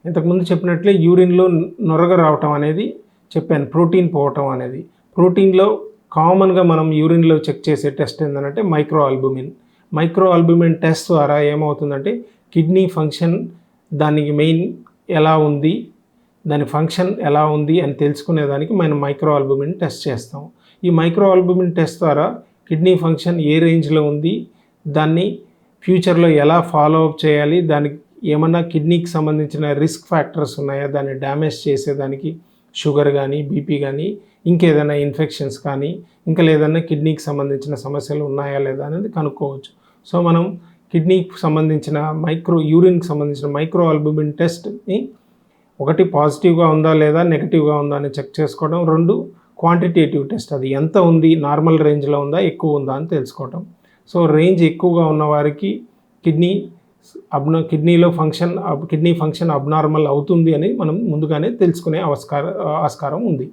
ఇంతకుముందు చెప్పినట్లే యూరిన్లో నొరగ రావటం అనేది చెప్పాను, ప్రోటీన్ పోవటం అనేది. ప్రోటీన్లో కామన్గా మనం యూరిన్లో చెక్ చేసే టెస్ట్ ఏంటంటే మైక్రో ఆల్బుమిన్ టెస్ట్ ద్వారా ఏమవుతుందంటే కిడ్నీ ఫంక్షన్, దానికి మెయిన్ ఎలా ఉంది, దాని ఫంక్షన్ ఎలా ఉంది అని తెలుసుకునేదానికి మనం మైక్రో ఆల్బుమిన్ టెస్ట్ చేస్తాం. ఈ మైక్రో ఆల్బుమిన్ టెస్ట్ ద్వారా కిడ్నీ ఫంక్షన్ ఏ రేంజ్లో ఉంది, దాన్ని ఫ్యూచర్లో ఎలా ఫాలో అప్ చేయాలి, దానికి ఏమన్నా కిడ్నీకి సంబంధించిన రిస్క్ ఫ్యాక్టర్స్ ఉన్నాయా, దాన్ని డ్యామేజ్ చేసేదానికి షుగర్ కానీ, బీపీ కానీ, ఇంకేదైనా ఇన్ఫెక్షన్స్ కానీ, ఇంకా లేదన్నా కిడ్నీకి సంబంధించిన సమస్యలు ఉన్నాయా లేదా అనేది కనుక్కోవచ్చు. సో మనం కిడ్నీకి సంబంధించిన యూరిన్కి సంబంధించిన మైక్రో ఆల్బుమిన్ టెస్ట్ని ఒకటి పాజిటివ్గా ఉందా లేదా, నెగిటివ్గా ఉందా అని చెక్ చేసుకోవడం. 2 క్వాంటిటేటివ్ టెస్ట్, అది ఎంత ఉంది, నార్మల్ రేంజ్లో ఉందా, ఎక్కువ ఉందా అని తెలుసుకోవటం. సో రేంజ్ ఎక్కువగా ఉన్న వారికి కిడ్నీ ఫంక్షన్ అబ్నార్మల్ అవుతుంది అని మనం ముందుగానే తెలుసుకునే ఆస్కారం ఉంది.